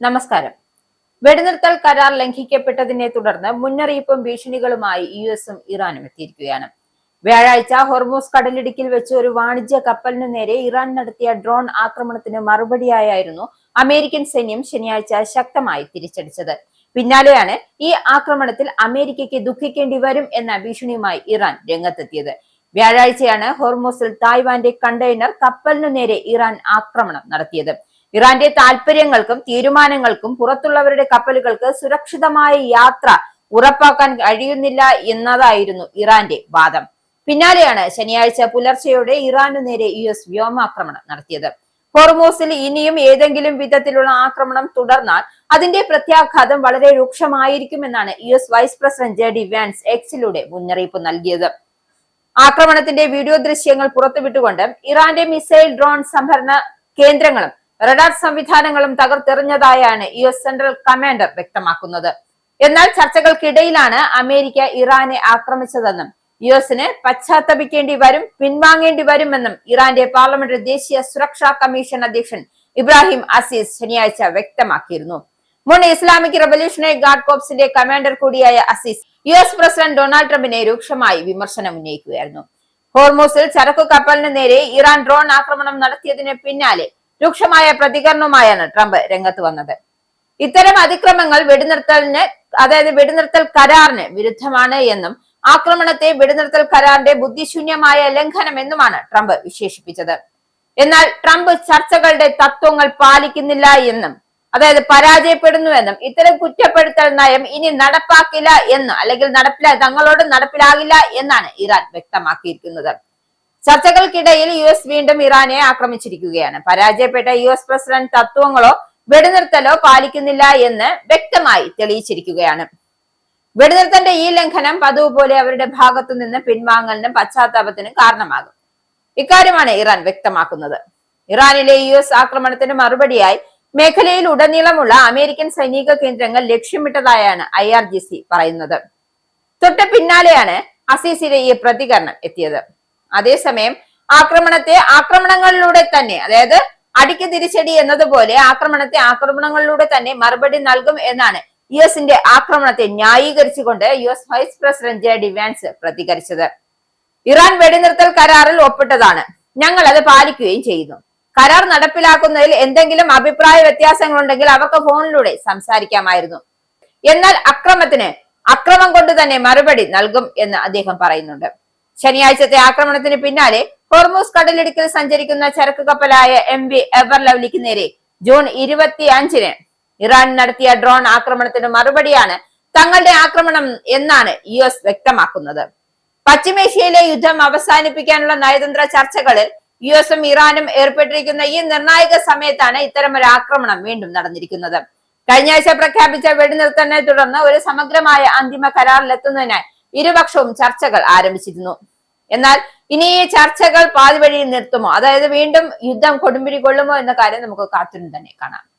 നമസ്കാരം. വെടിനിർത്തൽ കരാർ ലംഘിക്കപ്പെട്ടതിനെ തുടർന്ന് മുന്നറിയിപ്പും ഭീഷണികളുമായി യുഎസും ഇറാനും എത്തിയിരിക്കുകയാണ്. വ്യാഴാഴ്ച ഹോർമൂസ് കടലിടുക്കിൽ വെച്ച് ഒരു വാണിജ്യ കപ്പലിനു നേരെ ഇറാൻ നടത്തിയ ഡ്രോൺ ആക്രമണത്തിന് മറുപടിയായിരുന്നു അമേരിക്കൻ സൈന്യം ശനിയാഴ്ച ശക്തമായി തിരിച്ചടിച്ചത്. പിന്നാലെയാണ് ഈ ആക്രമണത്തിൽ അമേരിക്കയ്ക്ക് ദുഃഖിക്കേണ്ടി വരും എന്ന ഭീഷണിയുമായി ഇറാൻ രംഗത്തെത്തിയത്. വ്യാഴാഴ്ചയാണ് ഹോർമൂസിൽ തായ്വാന്റെ കണ്ടെയ്നർ കപ്പലിനു നേരെ ഇറാൻ ആക്രമണം നടത്തിയത്. ഇറാന്റെ താൽപര്യങ്ങൾക്കും തീരുമാനങ്ങൾക്കും പുറത്തുള്ളവരുടെ കപ്പലുകൾക്ക് സുരക്ഷിതമായ യാത്ര ഉറപ്പാക്കാൻ കഴിയുന്നില്ല എന്നതായിരുന്നു ഇറാന്റെ വാദം. പിന്നാലെയാണ് ശനിയാഴ്ച പുലർച്ചെയോടെ ഇറാനു നേരെ യുഎസ് വ്യോമാക്രമണം നടത്തിയത്. ഹോർമൂസിൽ ഇനിയും ഏതെങ്കിലും വിധത്തിലുള്ള ആക്രമണം തുടർന്നാൽ അതിന്റെ പ്രത്യാഘാതം വളരെ രൂക്ഷമായിരിക്കുമെന്നാണ് US vice president JD Vance എക്സിലൂടെ മുന്നറിയിപ്പ് നൽകിയത്. ആക്രമണത്തിന്റെ വീഡിയോ ദൃശ്യങ്ങൾ പുറത്തുവിട്ടുകൊണ്ട് ഇറാന്റെ മിസൈൽ ഡ്രോൺ സംഭരണ കേന്ദ്രങ്ങളും റഡാർ സംവിധാനങ്ങളും തകർത്തെറിഞ്ഞതായാണ് യുഎസ് സെൻട്രൽ കമാൻഡർ വ്യക്തമാക്കുന്നത്. എന്നാൽ ചർച്ചകൾക്കിടയിലാണ് അമേരിക്ക ഇറാനെ ആക്രമിച്ചതെന്നും യുഎസിന് പശ്ചാത്തപിക്കേണ്ടി വരും, പിൻവാങ്ങേണ്ടി വരുമെന്നും ഇറാന്റെ പാർലമെന്ററി ദേശീയ സുരക്ഷാ കമ്മീഷൻ അധ്യക്ഷൻ ഇബ്രാഹിം അസീസ് ശനിയാഴ്ച വ്യക്തമാക്കിയിരുന്നു. മുൻ ഇസ്ലാമിക് റവല്യൂഷണറി ഗാർഡ് കോർപ്സിന്റെ കമാൻഡർ കൂടിയായ അസീസ് യുഎസ് പ്രസിഡന്റ് ഡൊണാൾഡ് ട്രംപിനെ രൂക്ഷമായി വിമർശനം ഉന്നയിക്കുകയായിരുന്നു. ഹോർമൂസിൽ ചരക്കു കപ്പലിന് നേരെ ഇറാൻ ഡ്രോൺ ആക്രമണം നടത്തിയതിന് പിന്നാലെ രൂക്ഷമായ പ്രതികരണവുമായാണ് ട്രംപ് രംഗത്ത് വന്നത്. ഇത്തരം അതിക്രമങ്ങൾ വെടിനിർത്തൽ കരാറിന് വിരുദ്ധമാണ് എന്നും ആക്രമണത്തെ വെടിനിർത്തൽ കരാറിന്റെ ബുദ്ധിശൂന്യമായ ലംഘനം എന്നുമാണ് ട്രംപ് വിശേഷിപ്പിച്ചത്. എന്നാൽ ട്രംപ് ചർച്ചകളുടെ തത്വങ്ങൾ പാലിക്കുന്നില്ല എന്നും പരാജയപ്പെടുന്നുവെന്നും ഇത്തരം കുറ്റപ്പെടുത്തൽ നയം ഇനി നടപ്പാക്കില്ല എന്ന് അല്ലെങ്കിൽ തങ്ങളോട് നടപ്പിലാകില്ല എന്നാണ് ഇറാൻ വ്യക്തമാക്കിയിരിക്കുന്നത്. ചർച്ചകൾക്കിടയിൽ യുഎസ് വീണ്ടും ഇറാനെ ആക്രമിച്ചിരിക്കുകയാണ്. പരാജയപ്പെട്ട യുഎസ് പ്രസിഡന്റ് തത്വങ്ങളോ വെടിനിർത്തലോ പാലിക്കുന്നില്ല എന്ന് വ്യക്തമായി തെളിയിച്ചിരിക്കുകയാണ്. വെടിനിർത്തലിന്റെ ഈ ലംഘനം പതിവ് പോലെ അവരുടെ ഭാഗത്തു നിന്ന് പിൻവാങ്ങലിനും പശ്ചാത്താപത്തിനും കാരണമാകും. ഇക്കാര്യമാണ് ഇറാൻ വ്യക്തമാക്കുന്നത്. ഇറാനിലെ യുഎസ് ആക്രമണത്തിന് മറുപടിയായി മേഖലയിൽ ഉടനീളമുള്ള അമേരിക്കൻ സൈനിക കേന്ദ്രങ്ങൾ ലക്ഷ്യമിട്ടതായാണ് IRGC പറയുന്നത്. തൊട്ട് പിന്നാലെയാണ് അസീസിന്റെ ഈ പ്രതികരണം എത്തിയത്. അതേസമയം ആക്രമണങ്ങളിലൂടെ തന്നെ അടിക്ക് തിരിച്ചടി എന്നതുപോലെ ആക്രമണങ്ങളിലൂടെ തന്നെ മറുപടി നൽകും എന്നാണ് യുഎസിന്റെ ആക്രമണത്തെ ന്യായീകരിച്ചുകൊണ്ട് US vice president JD Vance പ്രതികരിച്ചത്. ഇറാൻ വെടിനിർത്തൽ കരാറിൽ ഒപ്പിട്ടതാണ്, ഞങ്ങൾ അത് പാലിക്കുകയും ചെയ്യുന്നു. കരാർ നടപ്പിലാക്കുന്നതിൽ എന്തെങ്കിലും അഭിപ്രായ വ്യത്യാസങ്ങളുണ്ടെങ്കിൽ അവർക്ക് ഫോണിലൂടെ സംസാരിക്കാമായിരുന്നു. എന്നാൽ അക്രമം കൊണ്ട് തന്നെ മറുപടി നൽകും എന്ന് അദ്ദേഹം പറയുന്നുണ്ട്. ശനിയാഴ്ചത്തെ ആക്രമണത്തിന് പിന്നാലെ ഹോർമൂസ് കടലിടുക്കിൽ സഞ്ചരിക്കുന്ന ചരക്ക് കപ്പലായ MV എവർ ലവ്ലിക്ക് നേരെ ജൂൺ 25-ന് ഇറാൻ നടത്തിയ ഡ്രോൺ ആക്രമണത്തിന് മറുപടിയാണ് തങ്ങളുടെ ആക്രമണം എന്നാണ് യുഎസ് വ്യക്തമാക്കുന്നത്. പശ്ചിമേഷ്യയിലെ യുദ്ധം അവസാനിപ്പിക്കാനുള്ള നയതന്ത്ര ചർച്ചകളിൽ യുഎസും ഇറാനും ഏർപ്പെട്ടിരിക്കുന്ന ഈ നിർണായക സമയത്താണ് ഇത്തരമൊരു ആക്രമണം വീണ്ടും നടന്നിരിക്കുന്നത്. കഴിഞ്ഞ ആഴ്ച പ്രഖ്യാപിച്ച വെടിനിർത്തലിനെ തുടർന്ന് ഒരു സമഗ്രമായ അന്തിമ കരാറിലെത്തുന്നതിനായി ഇരുപക്ഷവും ചർച്ചകൾ ആരംഭിച്ചിരുന്നു. എന്നാൽ ഇനി ഈ ചർച്ചകൾ പാതി വഴിയിൽ നിർത്തുമോ, വീണ്ടും യുദ്ധം കൊടുമ്പിരി കൊള്ളുമോ എന്ന കാര്യം നമുക്ക് കാത്തിരുന്ന് തന്നെ കാണാം.